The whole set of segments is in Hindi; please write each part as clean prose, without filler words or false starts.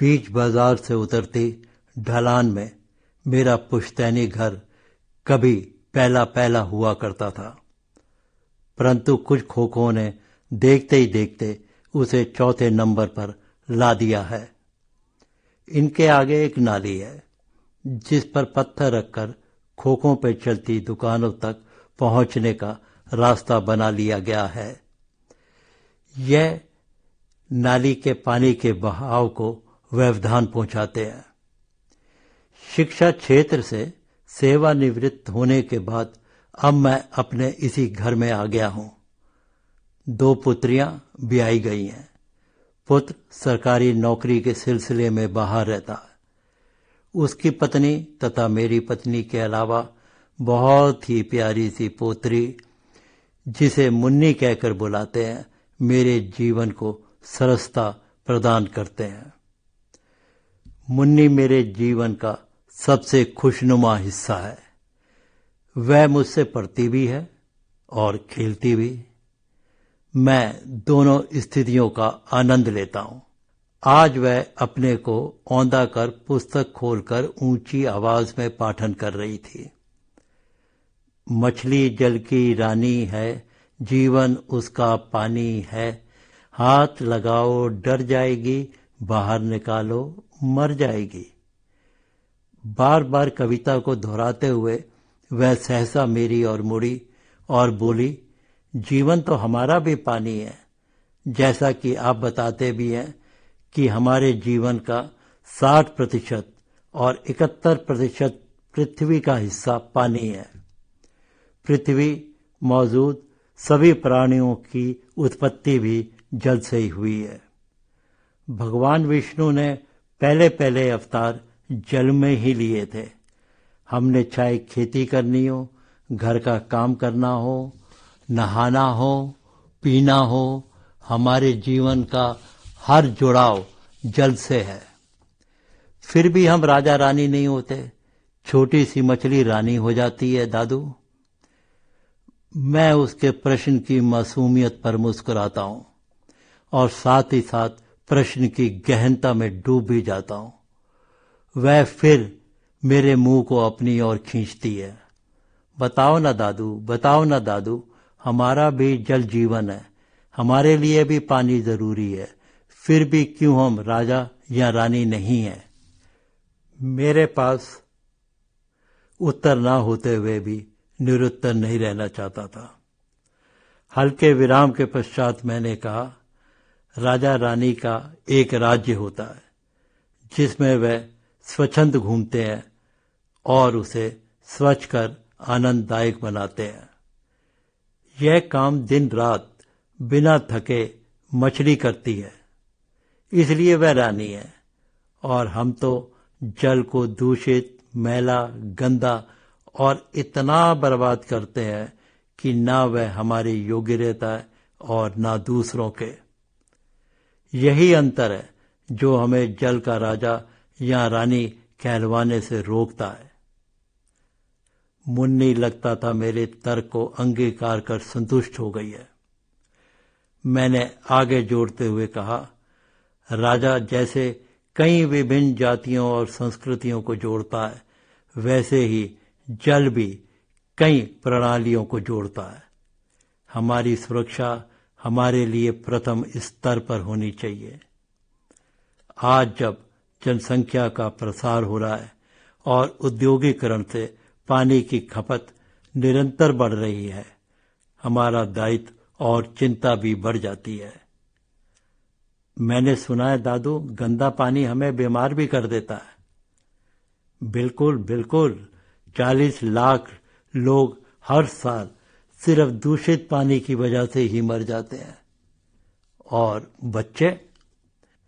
बीच बाजार से उतरती ढलान में मेरा पुश्तैनी घर कभी पहला पहला हुआ करता था, परंतु कुछ खोखों ने देखते ही देखते उसे चौथे नंबर पर ला दिया है। इनके आगे एक नाली है जिस पर पत्थर रखकर खोखों पर चलती दुकानों तक पहुंचने का रास्ता बना लिया गया है। यह नाली के पानी के बहाव को व्यवधान पहुंचाते हैं। शिक्षा क्षेत्र से सेवानिवृत्त होने के बाद अब मैं अपने इसी घर में आ गया हूं। 2 पुत्रियां ब्याही गई हैं। पुत्र सरकारी नौकरी के सिलसिले में बाहर रहता है। उसकी पत्नी तथा मेरी पत्नी के अलावा बहुत ही प्यारी सी पोत्री, जिसे मुन्नी कहकर बुलाते हैं, मेरे जीवन को सरसता प्रदान करते हैं। मुन्नी मेरे जीवन का सबसे खुशनुमा हिस्सा है। वह मुझसे पढ़ती भी है और खेलती भी। मैं दोनों स्थितियों का आनंद लेता हूं। आज वह अपने को औंधा कर पुस्तक खोलकर ऊंची आवाज में पाठन कर रही थी। मछली जल की रानी है, जीवन उसका पानी है, हाथ लगाओ डर जाएगी, बाहर निकालो मर जाएगी। बार बार कविता को दोहराते हुए वह सहसा मेरी ओर मुड़ी और बोली, जीवन तो हमारा भी पानी है, जैसा कि आप बताते भी हैं कि हमारे जीवन का 60% और 71% पृथ्वी का हिस्सा पानी है। पृथ्वी मौजूद सभी प्राणियों की उत्पत्ति भी जल से ही हुई है। भगवान विष्णु ने पहले पहले अवतार जल में ही लिए थे। हमने चाहे खेती करनी हो, घर का काम करना हो, नहाना हो, पीना हो, हमारे जीवन का हर जुड़ाव जल से है। फिर भी हम राजा रानी नहीं होते, छोटी सी मछली रानी हो जाती है दादू। मैं उसके प्रश्न की मासूमियत पर मुस्कुराता हूं और साथ ही साथ प्रश्न की गहनता में डूब भी जाता हूं। वह फिर मेरे मुंह को अपनी ओर खींचती है। बताओ ना दादू, बताओ ना दादू, हमारा भी जल जीवन है, हमारे लिए भी पानी जरूरी है, फिर भी क्यों हम राजा या रानी नहीं हैं? मेरे पास उत्तर ना होते हुए भी निरुत्तर नहीं रहना चाहता था। हल्के विराम के पश्चात मैंने कहा, राजा रानी का एक राज्य होता है जिसमें वह स्वच्छंद घूमते हैं और उसे स्वच्छ कर आनंददायक बनाते हैं। यह काम दिन रात बिना थके मछली करती है, इसलिए वह रानी है। और हम तो जल को दूषित, मैला, गंदा और इतना बर्बाद करते हैं कि ना वह हमारे योग्य रहता है और ना दूसरों के। यही अंतर है जो हमें जल का राजा या रानी कहलवाने से रोकता है। मुन्नी लगता था मेरे तर्क को अंगीकार कर संतुष्ट हो गई है। मैंने आगे जोड़ते हुए कहा, राजा जैसे कई विभिन्न जातियों और संस्कृतियों को जोड़ता है, वैसे ही जल भी कई प्रणालियों को जोड़ता है। हमारी सुरक्षा हमारे लिए प्रथम स्तर पर होनी चाहिए। आज जब जनसंख्या का प्रसार हो रहा है और औद्योगिकरण से पानी की खपत निरंतर बढ़ रही है, हमारा दायित्व और चिंता भी बढ़ जाती है। मैंने सुना है दादू, गंदा पानी हमें बीमार भी कर देता है। बिल्कुल बिल्कुल, 40 लाख लोग हर साल सिर्फ दूषित पानी की वजह से ही मर जाते हैं। और बच्चे,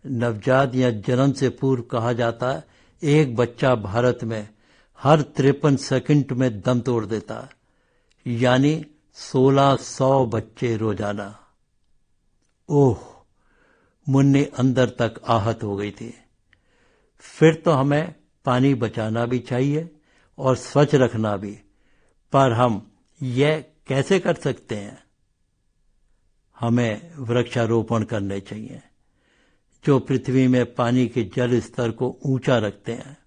नवजात या जन्म से पूर्व कहा जाता है, एक बच्चा भारत में हर 53 सेकंड में दम तोड़ देता है, यानी 1600 बच्चे रोजाना। ओह, मुन्नी अंदर तक आहत हो गई थी। फिर तो हमें पानी बचाना भी चाहिए और स्वच्छ रखना भी, पर हम यह कैसे कर सकते हैं? हमें वृक्षारोपण करने चाहिए। जो पृथ्वी में पानी के जल स्तर को ऊंचा रखते हैं।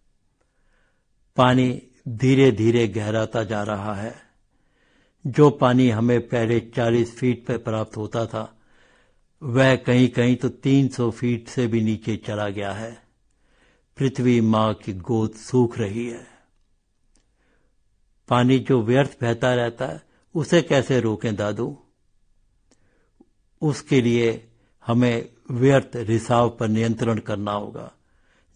पानी धीरे धीरे गहराता जा रहा है। जो पानी हमें पहले 40 फीट पर प्राप्त होता था, वह कहीं कहीं तो 300 फीट से भी नीचे चला गया है। पृथ्वी मां की गोद सूख रही है। पानी जो व्यर्थ बहता रहता है, उसे कैसे रोकें दादू? उसके लिए हमें व्यर्थ रिसाव पर नियंत्रण करना होगा।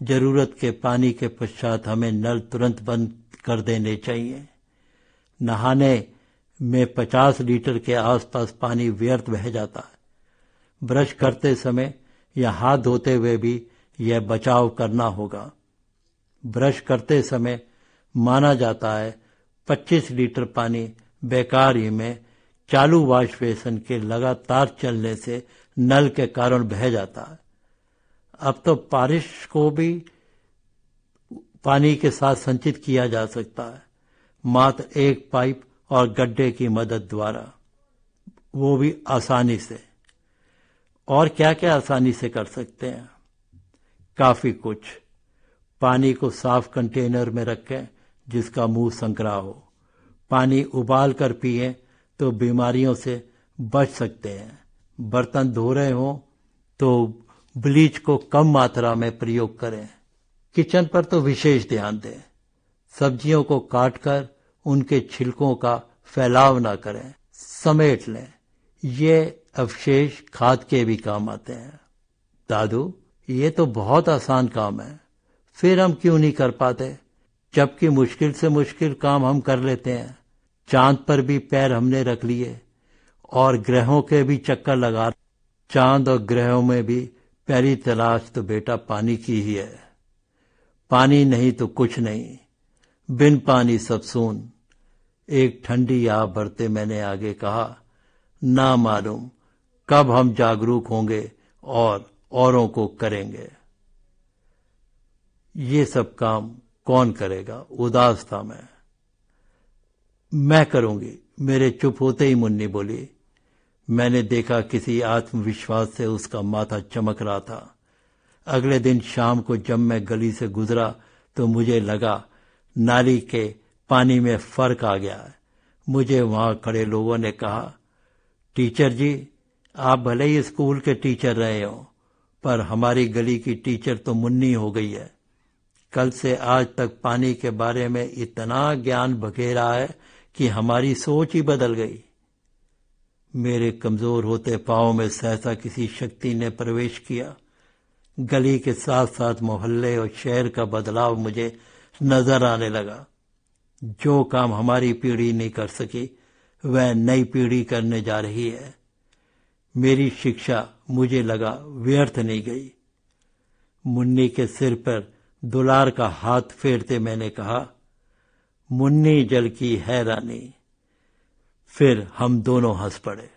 जरूरत के पानी के पश्चात हमें नल तुरंत बंद कर देने चाहिए। नहाने में 50 लीटर के आसपास पानी व्यर्थ बह जाता है। ब्रश करते समय या हाथ धोते हुए भी यह बचाव करना होगा। ब्रश करते समय माना जाता है 25 लीटर पानी बेकार ही में चालू वॉश बेसिन के लगातार चलने से नल के कारण बह जाता है। अब तो बारिश को भी पानी के साथ संचित किया जा सकता है, मात्र एक पाइप और गड्ढे की मदद द्वारा, वो भी आसानी से। और क्या क्या आसानी से कर सकते हैं? काफी कुछ। पानी को साफ कंटेनर में रखें जिसका मुंह संकरा हो। पानी उबाल कर पिए तो बीमारियों से बच सकते हैं। बर्तन धो रहे हो तो ब्लीच को कम मात्रा में प्रयोग करें। किचन पर तो विशेष ध्यान दें। सब्जियों को काटकर उनके छिलकों का फैलाव ना करें, समेट लें। ये अवशेष खाद के भी काम आते हैं। दादू, ये तो बहुत आसान काम है, फिर हम क्यों नहीं कर पाते? जबकि मुश्किल से मुश्किल काम हम कर लेते हैं। चांद पर भी पैर हमने रख लिए और ग्रहों के भी चक्कर लगा। चांद और ग्रहों में भी पहली तलाश तो बेटा पानी की ही है। पानी नहीं तो कुछ नहीं, बिन पानी सब सून। एक ठंडी आह भरते मैंने आगे कहा, ना मालूम कब हम जागरूक होंगे और औरों को करेंगे। ये सब काम कौन करेगा? उदास था मैं करूंगी। मेरे चुप होते ही मुन्नी बोली। मैंने देखा किसी आत्मविश्वास से उसका माथा चमक रहा था। अगले दिन शाम को जब मैं गली से गुजरा तो मुझे लगा नाली के पानी में फर्क आ गया है। मुझे वहां खड़े लोगों ने कहा, टीचर जी, आप भले ही स्कूल के टीचर रहे हो, पर हमारी गली की टीचर तो मुन्नी हो गई है। कल से आज तक पानी के बारे में इतना ज्ञान बखेरा है कि हमारी सोच ही बदल गई। मेरे कमजोर होते पांव में सहसा किसी शक्ति ने प्रवेश किया। गली के साथ साथ मोहल्ले और शहर का बदलाव मुझे नजर आने लगा। जो काम हमारी पीढ़ी नहीं कर सकी, वह नई पीढ़ी करने जा रही है। मेरी शिक्षा मुझे लगा व्यर्थ नहीं गई। मुन्नी के सिर पर दुलार का हाथ फेरते मैंने कहा, मुन्नी जल की है रानी। फिर हम दोनों हंस पड़े।